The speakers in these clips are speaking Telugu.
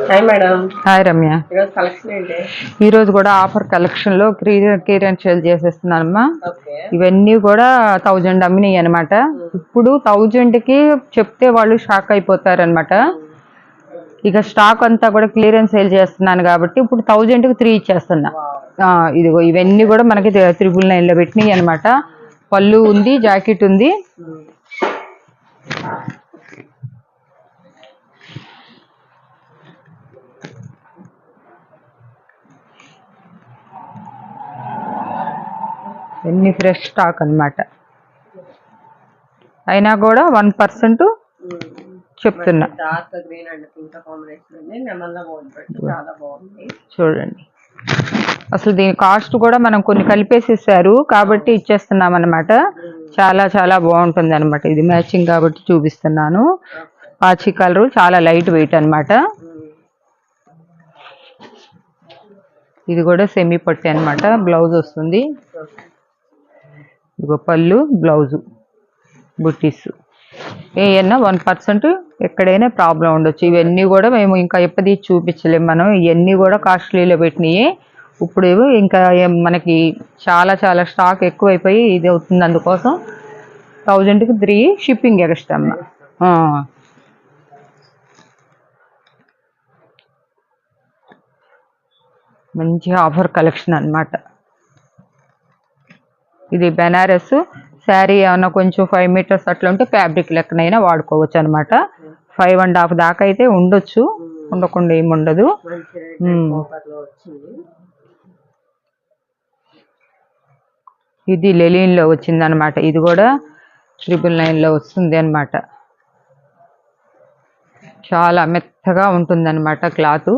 Hi madam. హాయ్ రమ్య. ఈరోజు కలెక్షన్ ఏంటి? ఈరోజు కూడా ఆఫర్ కలెక్షన్లో క్లియరెన్స్ సేల్ చేసేస్తున్నానమ్మా. ఇవన్నీ కూడా 1000 అమ్మినాయి అనమాట. ఇప్పుడు 1000కి చెప్తే వాళ్ళు షాక్ అయిపోతారనమాట. ఇక స్టాక్ అంతా కూడా క్లియరెన్స్ సేల్ చేస్తున్నాను కాబట్టి ఇప్పుడు 1000కి 3 ఇచ్చేస్తున్నా. ఇదిగో ఇవన్నీ కూడా మనకి 999లో పెట్టినాయి అనమాట. పళ్ళు ఉంది, జాకెట్ ఉంది. ఎన్ని ఫ్రెష్ స్టాక్ అనమాట. అయినా కూడా 1% చెప్తున్నా. Dark green and pink combination ఉంది. నెమల్ల చాలా బాగుంది. చూడండి, అసలు దీని కాస్ట్ కూడా మనం కొన్ని కలిపేసి ఇస్తారు కాబట్టి ఇచ్చేస్తున్నాం అనమాట. చాలా చాలా బాగుంటుంది అనమాట. ఇది మ్యాచింగ్ కాబట్టి చూపిస్తున్నాను. పాచి కలరు, చాలా లైట్ వెయిట్ అనమాట. ఇది కూడా సెమీ పట్టి అనమాట. బ్లౌజ్ వస్తుంది. ఇగో పళ్ళు, బ్లౌజు, బుట్టీస్. ఏమన్నా 1% ఎక్కడైనా ప్రాబ్లం ఉండొచ్చు. ఇవన్నీ కూడా మేము ఇంకా ఎప్పటి చూపించలేము మనం. ఇవన్నీ కూడా కాస్ట్లీలో పెట్టినాయి. ఇప్పుడు ఇంకా మనకి చాలా చాలా స్టాక్ ఎక్కువైపోయి ఇది అవుతుంది. అందుకోసం 1000కి 3 షిప్పింగ్ ఎక్స్ట్రా అమ్మ. మంచి ఆఫర్ కలెక్షన్ అనమాట. ఇది బెనారస్ శారీ. ఏమన్నా కొంచెం 5 మీటర్స్ అట్లా ఉంటే ఫ్యాబ్రిక్ లెక్కనైనా వాడుకోవచ్చు అనమాట. 5.5 దాకా అయితే ఉండొచ్చు, ఉండకుండా ఏముండదు. ఇది లెలిన్లో వచ్చింది అనమాట. ఇది కూడా 999లో వస్తుంది అనమాట. చాలా మెత్తగా ఉంటుంది అనమాట క్లాత్.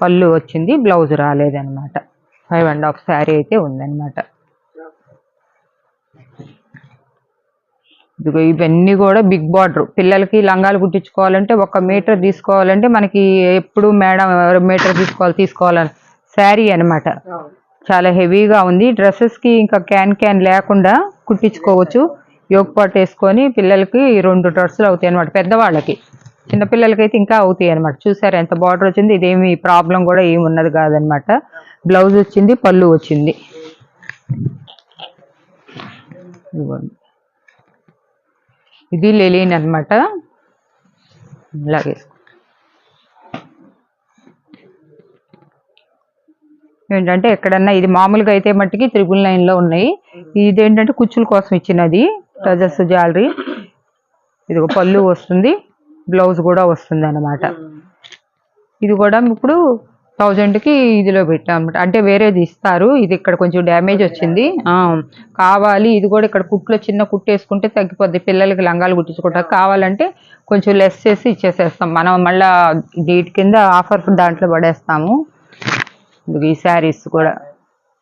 పళ్ళు వచ్చింది, బ్లౌజ్ రాలేదనమాట. 5.5 శారీ అయితే ఉందన్నమాట. ఇదిగో ఇవన్నీ కూడా బిగ్ బార్డర్. పిల్లలకి లంగాలు కుట్టించుకోవాలంటే 1 మీటర్ తీసుకోవాలంటే మనకి ఎప్పుడు మేడం మీటర్ తీసుకోవాలని శారీ అనమాట. చాలా హెవీగా ఉంది. డ్రెస్సెస్కి ఇంకా క్యాన్ లేకుండా కుట్టించుకోవచ్చు. యోగపాటు వేసుకొని పిల్లలకి 2 డ్రెస్సులు అవుతాయి అనమాట. పెద్దవాళ్ళకి, చిన్నపిల్లలకైతే ఇంకా అవుతాయి అనమాట. చూసారు ఎంత బార్డర్ వచ్చింది. ఇదేమి ప్రాబ్లం కూడా ఏమి ఉన్నది కాదనమాట. బ్లౌజ్ వచ్చింది, పళ్ళు వచ్చింది. ఇది లెలిన్ అనమాట. ఇలాగే ఏంటంటే ఎక్కడన్నా ఇది మామూలుగా అయితే మట్టికి 999లో ఉన్నాయి. ఇదేంటంటే కుచ్చుల కోసం ఇచ్చినది టజర్స్ జ్యువెలరీ. ఇది ఒక పళ్ళు వస్తుంది, బ్లౌజ్ కూడా వస్తుంది అన్నమాట. ఇది కూడా ఇప్పుడు 1000కి ఇదిలో పెట్టాం అనమాట. అంటే వేరేది ఇస్తారు. ఇది ఇక్కడ కొంచెం డ్యామేజ్ వచ్చింది, కావాలి. ఇది కూడా ఇక్కడ కుట్లో చిన్న కుట్టు వేసుకుంటే తగ్గిపోద్ది. పిల్లలకి లంగాలు కుట్టించుకుంటా కావాలంటే కొంచెం లెస్ చేసి ఇచ్చేసేస్తాం మనం. మళ్ళీ డేట్ కింద ఆఫర్ దాంట్లో పడేస్తాము. ఈ శారీస్ కూడా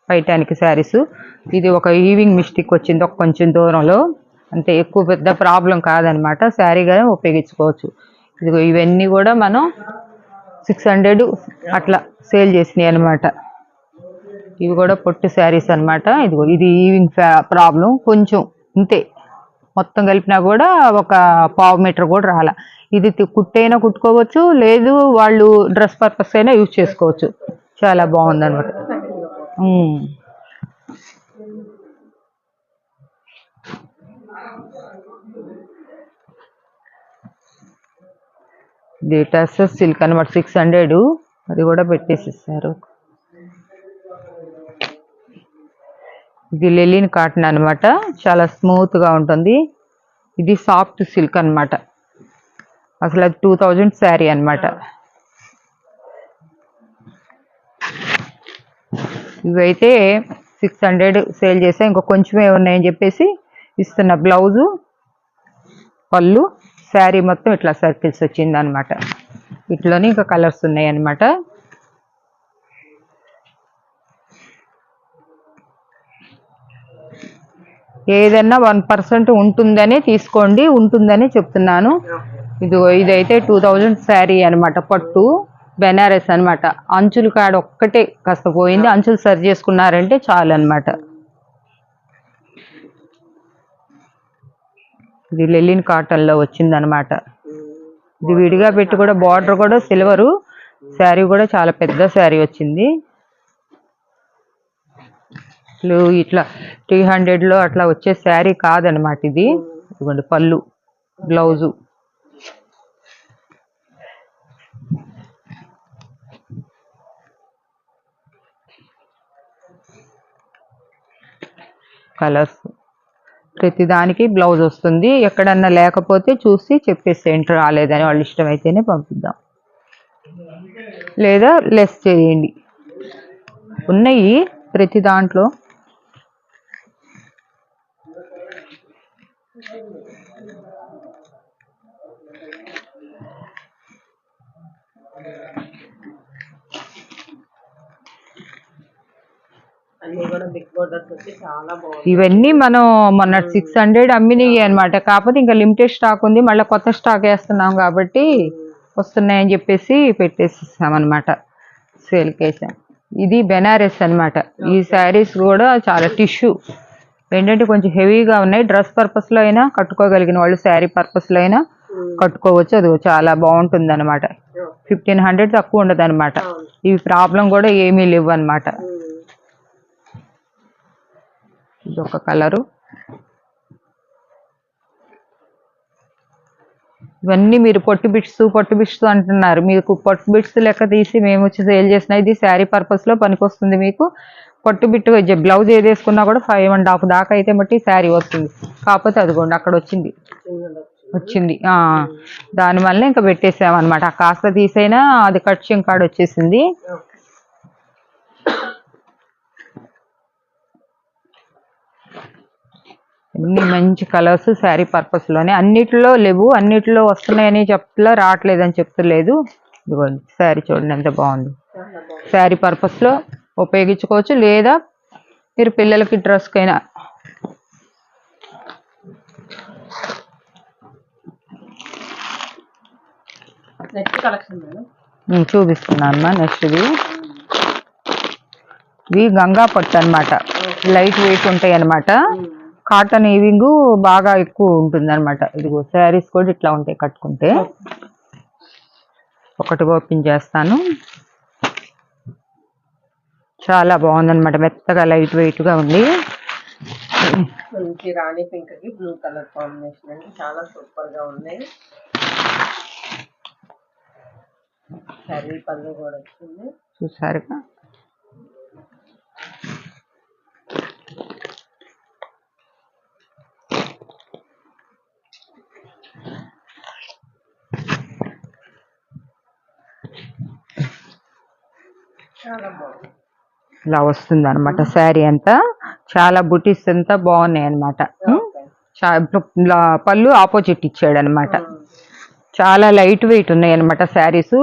పైటానికి శారీస్. ఇది ఒక ఈవింగ్ మిస్టేక్ వచ్చింది ఒక కొంచెం దూరంలో, అంతే. ఎక్కువ పెద్ద ప్రాబ్లం కాదనమాట. శారీగా ఉపయోగించుకోవచ్చు. ఇదిగో ఇవన్నీ కూడా మనం 600 అట్లా సేల్ చేసినాయి అనమాట. ఇవి కూడా పొట్టు శారీస్ అనమాట. ఇదిగో ఇది ఈవింగ్ ప్రాబ్లం కొంచెం ఇంతే. మొత్తం కలిపినా కూడా ఒక 1/4 మీటర్ కూడా రాలా. ఇది కుట్టైనా కుట్టుకోవచ్చు, లేదు వాళ్ళు డ్రెస్ పర్పస్ అయినా యూజ్ చేసుకోవచ్చు. చాలా బాగుంది అనమాట. ఇది టసర్ సిల్క్ అనమాట. 600 అది కూడా పెట్టేసిస్తారు. ఇది లెలిన్ కాటన్ అనమాట. చాలా స్మూత్గా ఉంటుంది. ఇది సాఫ్ట్ సిల్క్ అనమాట. అసలు అది 2000 శారీ అనమాట. ఇవైతే 600 సేల్ చేసా. ఇంకో కొంచెమే ఉన్నాయని చెప్పేసి ఇస్తున్న. బ్లౌజు, పళ్ళు, శారీ మొత్తం ఇట్లా సర్కిల్స్ వచ్చింది అనమాట. ఇట్లోనే ఇంకా కలర్స్ ఉన్నాయి అనమాట. ఏదన్నా 1% ఉంటుందనే తీసుకోండి, ఉంటుందని చెప్తున్నాను. ఇదైతే 2000 శారీ అనమాట. పట్టు బెనారస్ అనమాట. అంచులు కాడ ఒక్కటే కాస్త పోయింది. అంచులు సరి చేసుకున్నారంటే చాలు అనమాట. ఇది లెలిన్ కాటన్ లో వచ్చింది అనమాట. ఇది విడిగా పెట్టి కూడా బార్డర్ కూడా సిల్వరు, శారీ కూడా చాలా పెద్ద శారీ వచ్చింది. ఇట్లా 300 లో అట్లా వచ్చే శారీ కాదనమాట ఇది. ఇదిగోండి పళ్ళు, బ్లౌజు. కలర్స్ ప్రతిదానికి బ్లౌజ్ వస్తుంది. ఎక్కడన్నా లేకపోతే చూసి చెప్పేసేంటి రాలేదని, వాళ్ళు ఇష్టమైతేనే పంపిద్దాం, లేదా లెస్ చేయండి. ఉన్నాయి ప్రతి దాంట్లో. ఇవన్నీ మనం మొన్న 600 అమ్మినవి అనమాట. కాకపోతే ఇంకా లిమిటెడ్ స్టాక్ ఉంది, మళ్ళీ కొత్త స్టాక్ వేస్తున్నాం కాబట్టి వస్తున్నాయని చెప్పేసి పెట్టేసిస్తాం అనమాట, సేల్కి వేసాం. ఇది బెనారస్ అనమాట. ఈ శారీస్ కూడా చాలా టిష్యూ ఏంటంటే కొంచెం హెవీగా ఉన్నాయి. డ్రెస్ పర్పస్లో అయినా కట్టుకోగలిగిన వాళ్ళు శారీ పర్పస్లో అయినా కట్టుకోవచ్చు. అది చాలా బాగుంటుంది అనమాట. 1500 తక్కువ ఉండదు అనమాట. ఇవి ప్రాబ్లం కూడా ఏమీ లేవు అనమాట. ఇదొక కలరు. ఇవన్నీ మీరు పొట్టు బిట్స్ అంటున్నారు. మీకు పొట్టు బిట్స్ లెక్క తీసి మేము వచ్చి సేల్ చేసిన ఇది శారీ పర్పస్లో పనికొస్తుంది. మీకు పొట్టు బిట్టు బ్లౌజ్ ఏది వేసుకున్నా కూడా 5.5 దాకా అయితే మట్టి శారీ వస్తుంది. కాకపోతే అదిగోండి అక్కడ వచ్చింది. దానివల్ల ఇంకా పెట్టేసామన్నమాట. ఆ కాస్త తీసైనా అది కట్చింగ్ కార్డ్ వచ్చేసింది. అన్ని మంచి కలర్స్ శారీ పర్పస్లోనే. అన్నిటిలో లేవు, అన్నిటిలో వస్తున్నాయని చెప్తలా, రావట్లేదని చెప్తలేదు. ఇదిగోండి శారీ చూడండి ఎంత బాగుంది. శారీ పర్పస్లో ఉపయోగించుకోవచ్చు, లేదా మీరు పిల్లలకి డ్రెస్కైనా. చూపిస్తున్నాను నెక్స్ట్. ఇవి గంగా పట్టు అనమాట. లైట్ వెయిట్ ఉంటాయి అనమాట. కాటన్ వీవింగ్ బాగా ఎక్కువ ఉంటుంది అనమాట. ఇదిగో శారీస్ కూడా ఇట్లా ఉంటాయి కట్టుకుంటే. ఒకటి ఓపెన్ చేస్తాను. చాలా బాగుందన్నమాట. మెత్తగా లైట్ వెయిట్ గా ఉంది. మంచి రాణి పింక్ కి బ్లూ కలర్ కాంబినేషన్ అండి. చాలా సూపర్ గా ఉంది. శారీ పళ్ళు కూడా వచ్చింది చూసారుగా. ఇలా వస్తుంది అనమాట శారీ అంతా. చాలా బుటీస్ అంతా బాగున్నాయి అనమాట. పళ్ళు ఆపోజిట్ ఇచ్చాడు అనమాట. చాలా లైట్ వెయిట్ ఉన్నాయి అనమాట శారీస్.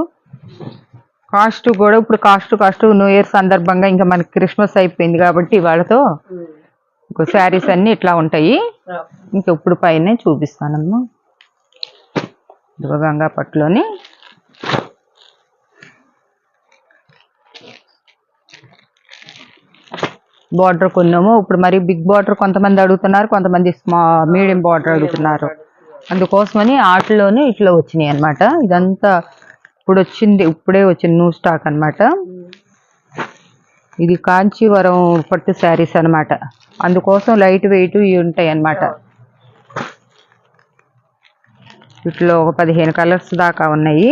కాస్ట్ కూడా ఇప్పుడు కాస్ట్ న్యూ ఇయర్ సందర్భంగా ఇంకా మనకి క్రిస్మస్ అయిపోయింది కాబట్టి వాళ్ళతో శారీస్ అన్ని ఇట్లా ఉంటాయి. ఇంకా ఇప్పుడు పైన చూపిస్తానమ్మా. గంగా పట్టులోని బార్డర్ కొన్నాము. ఇప్పుడు మరి బిగ్ బార్డర్ కొంతమంది అడుగుతున్నారు, కొంతమంది మీడియం బార్డర్ అడుగుతున్నారు. అందుకోసమని వాటిలోనే ఇట్లా వచ్చినాయి అనమాట. ఇదంతా ఇప్పుడే వచ్చింది న్యూ స్టాక్ అనమాట. ఇది కాంచీవరం పట్టు శారీస్ అనమాట. అందుకోసం లైట్ వెయిట్ ఇవి ఉంటాయి అన్నమాట. వీటిలో ఒక 15 కలర్స్ దాకా ఉన్నాయి.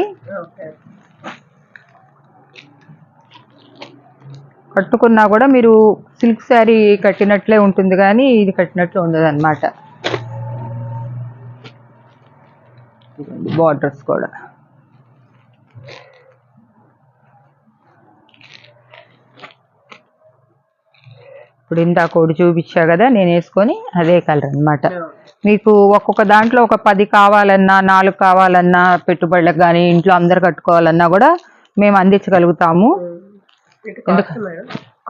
కట్టుకున్నా కూడా మీరు సిల్క్ శారీ కట్టినట్లే ఉంటుంది, కానీ ఇది కట్టినట్లు ఉండదు అనమాట. బార్డర్స్ కూడా ఇప్పుడు ఇందాక ఒకటి చూపించా కదా నేను వేసుకొని, అదే కలర్ అనమాట. మీకు ఒక్కొక్క దాంట్లో ఒక 10 కావాలన్నా 4 కావాలన్నా పెట్టుబడులకు కానీ ఇంట్లో అందరు కట్టుకోవాలన్నా కూడా మేము అందించగలుగుతాము.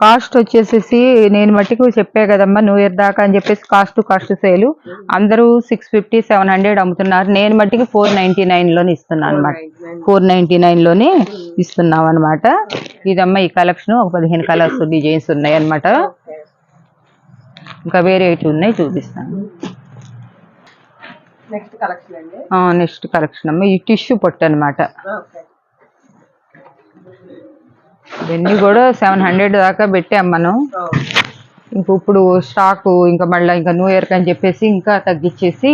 కాస్ట్ వచ్చేసేసి నేను మట్టికి చెప్పే కదమ్మా న్యూ ఇయర్ దాకా అని చెప్పేసి కాస్ట్ సేలు అందరూ 650-700 అమ్ముతున్నారు. నేను మట్టికి 499లోనే ఇస్తున్నాను అనమాట. 499లోనే ఇస్తున్నాం అనమాట. ఇదమ్మా ఈ కలెక్షన్. ఒక 15 కలర్స్ డిజైన్స్ ఉన్నాయి అనమాట. ఇంకా వేరే ఉన్నాయి చూపిస్తాను. నెక్స్ట్ కలెక్షన్ అండి. నెక్స్ట్ కలెక్షన్ అమ్మ ఈ టిష్యూ పట్టు అనమాట. ఓకే. ఇవన్నీ కూడా 700 దాకా పెట్టాం మనం. ఇంక ఇప్పుడు స్టాక్ ఇంకా మళ్ళీ ఇంకా న్యూ ఇయర్ అని చెప్పేసి ఇంకా తగ్గించేసి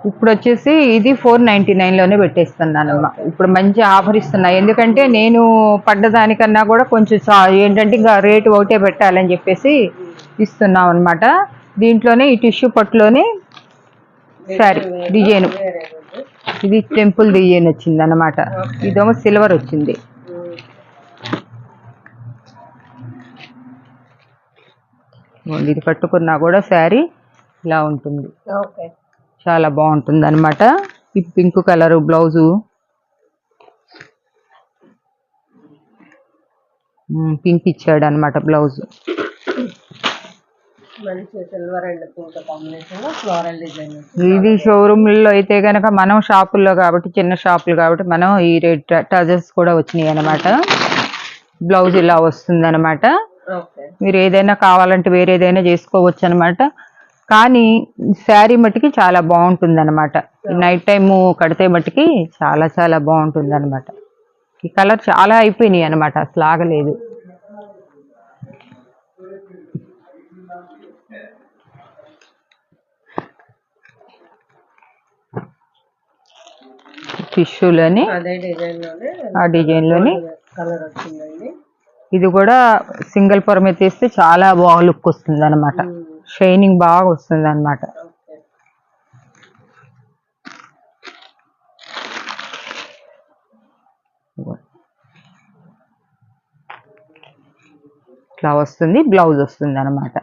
ఇప్పుడు వచ్చేసి ఇది 499లోనే పెట్టేస్తున్నానమ్మా. ఇప్పుడు మంచి ఆఫర్ ఇస్తున్నా, ఎందుకంటే నేను పడ్డదానికన్నా కూడా కొంచెం ఏంటంటే ఇంకా రేటు ఒకటే పెట్టాలని చెప్పేసి ఇస్తున్నాం అనమాట. దీంట్లోనే ఈ టిష్యూ పట్టులోనే సారీ డిజైన్, ఇది టెంపుల్ డిజైన్ వచ్చింది అనమాట. ఇదేమో సిల్వర్ వచ్చింది. ఇది కట్టుకున్నా కూడా శారీ ఇలా ఉంటుంది, చాలా బాగుంటుంది అనమాట. ఈ పింక్ కలర్ బ్లౌజు, పింక్ ఇచ్చాడు అనమాట బ్లౌజ్. ఇది షోరూమ్లో అయితే కనుక మనం షాపుల్లో కాబట్టి చిన్న షాపులు కాబట్టి మనం ఈ రేట్ టజల్స్ కూడా వచ్చినాయి అనమాట. బ్లౌజ్ ఇలా వస్తుంది అనమాట. మీరు ఏదైనా కావాలంటే వేరే ఏదైనా చేసుకోవచ్చు అనమాట. కానీ శారీ మట్టుకి చాలా బాగుంటుంది అనమాట. నైట్ టైము కడితే మట్టుకి చాలా చాలా బాగుంటుంది అనమాట. ఈ కలర్ చాలా అయిపోయినాయి అనమాట, అసలు ఆగలేదు. టిష్యూలోని ఆ డిజైన్లోని ఇది కూడా సింగిల్ పొర మీద తీస్తే చాలా బాగా లుక్ వస్తుంది అనమాట. షైనింగ్ బాగా వస్తుంది అనమాట. ఇట్లా వస్తుంది, బ్లౌజ్ వస్తుంది అనమాట.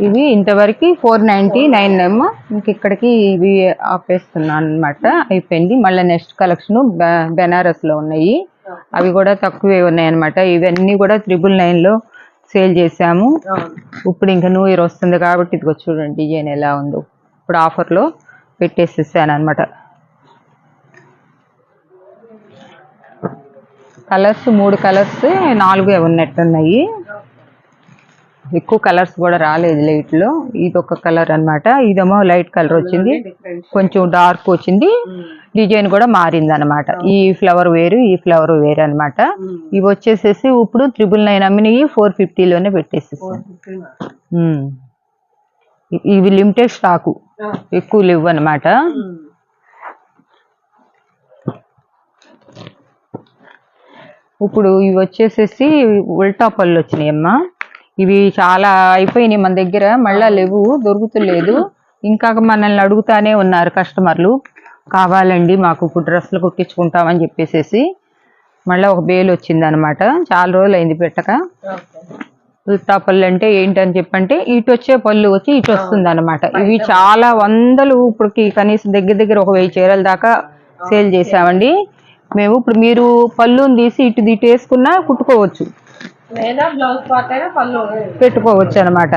ఇవి ఇంతవరకు 499 ఏమో, ఇంక ఇక్కడికి ఇవి ఆపేస్తున్నాను అనమాట. అయిపోయింది. మళ్ళీ నెక్స్ట్ కలెక్షన్ బెనారస్లో ఉన్నాయి, అవి కూడా తక్కువే ఉన్నాయి అనమాట. ఇవన్నీ కూడా 999లో సేల్ చేసాము. ఇప్పుడు ఇంకా న్యూ ఇయర్ వస్తుంది కాబట్టి ఇదిగో చూడండి డిజైన్ ఎలా ఉందో. ఇప్పుడు ఆఫర్లో పెట్టేసేసాను అనమాట. కలర్స్ 3 కలర్స్ 4 ఉన్నట్టున్నాయి, ఎక్కువ కలర్స్ కూడా రాలేదు లైట్లో. ఇది ఒక కలర్ అనమాట. ఇదేమో లైట్ కలర్ వచ్చింది, కొంచెం డార్క్ వచ్చింది. డిజైన్ కూడా మారింది అనమాట. ఈ ఫ్లవర్ వేరు, ఈ ఫ్లవర్ వేరు అనమాట. ఇవి వచ్చేసేసి ఇప్పుడు 999 అమ్మినవి 450లోనే పెట్టేసేసి. ఇవి లిమిటెడ్ స్టాకు, ఎక్కువ లేవు అనమాట. ఇప్పుడు ఇవి వచ్చేసేసి ఉల్టా పళ్ళు వచ్చినాయి అమ్మా. ఇవి చాలా అయిపోయినాయి మన దగ్గర, మళ్ళా లేవు, దొరుకుతలేదు. ఇంకా మనల్ని అడుగుతానే ఉన్నారు కస్టమర్లు, కావాలండి మాకు ఇప్పుడు డ్రెస్సులు కుట్టించుకుంటామని చెప్పేసి. మళ్ళీ ఒక బేలు వచ్చింది అనమాట, చాలా రోజులు అయింది పెట్టక. ఉల్టా పళ్ళు అంటే ఏంటని చెప్పంటే ఇటు వచ్చే పళ్ళు వచ్చి ఇటు వస్తుంది అనమాట. ఇవి చాలా వందలు, ఇప్పటికి కనీసం దగ్గర దగ్గర ఒక 1000 చీరల దాకా సేల్ చేసామండి మేము. ఇప్పుడు మీరు పళ్ళుని తీసి ఇటు వేసుకున్నా కుట్టుకోవచ్చు, పెట్టుకోవచ్చు అనమాట.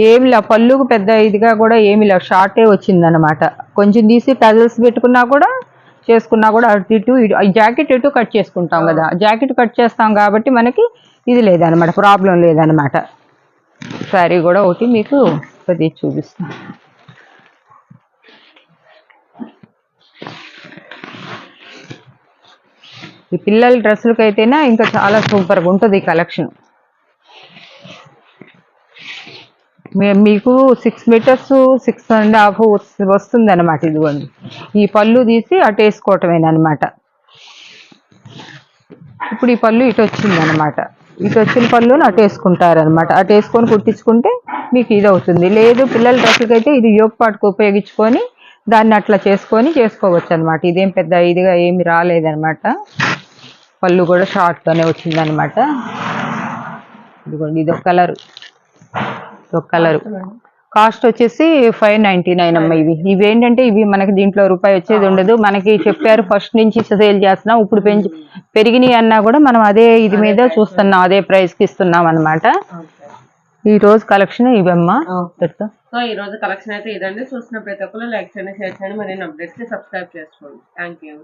ఏమి లే, పళ్ళుకు పెద్ద ఇదిగా కూడా ఏమి లే, షార్టే వచ్చింది అనమాట. కొంచెం తీసి టజల్స్ పెట్టుకున్నా కూడా చేసుకున్నా కూడా అటు ఇటు జాకెట్ ఇటు కట్ చేసుకుంటాం కదా, జాకెట్ కట్ చేస్తాం కాబట్టి మనకి ఇది లేదనమాట, ప్రాబ్లం లేదనమాట. శారీ కూడా ఒకటి మీకు అది చూపిస్తాను. ఈ పిల్లల డ్రెస్సులకైతేనా ఇంకా చాలా సూపర్గా ఉంటుంది ఈ కలెక్షన్. మీకు 6 మీటర్స్ 6.5 వస్తుంది అనమాట. ఇదిగోండి, ఈ పళ్ళు తీసి అటు వేసుకోవటమేనమాట. ఇప్పుడు ఈ పళ్ళు ఇటు వచ్చింది అనమాట. ఇటు వచ్చిన పళ్ళుని అటు వేసుకుంటారనమాట. అటు వేసుకొని కుట్టించుకుంటే మీకు ఇది అవుతుంది. లేదు పిల్లల డ్రెస్సులకైతే ఇది యోగ పాటుకు ఉపయోగించుకొని దాన్ని అట్లా చేసుకోవచ్చు అనమాట. ఇదేం పెద్ద ఇదిగా ఏమి రాలేదనమాట. పళ్ళు కూడా షార్ట్తోనే వచ్చిందనమాట. ఇదిగోండి, ఇదొక కలరు, కాస్ట్ వచ్చేసి 599 అమ్మ. ఇవి ఏంటంటే ఇవి మనకి దీంట్లో రూపాయి వచ్చేది ఉండదు. మనకి చెప్పారు ఫస్ట్ నుంచి సేల్ చేస్తున్నాం, ఇప్పుడు పెరిగినాయి అన్నా కూడా మనం అదే ఇది మీద చూస్తున్నాం, అదే ప్రైస్ కి ఇస్తున్నాం అన్నమాట. ఈ రోజు కలెక్షన్ ఇవమ్మా. సో ఈ రోజు కలెక్షన్ అయితే ఇదండి. చూసిన ప్రతి ఒక్కరు లైక్ చేయండి, షేర్ చేయండి, మరి అప్డేట్స్ కి సబ్స్క్రైబ్ చేసుకోండి. Thank you.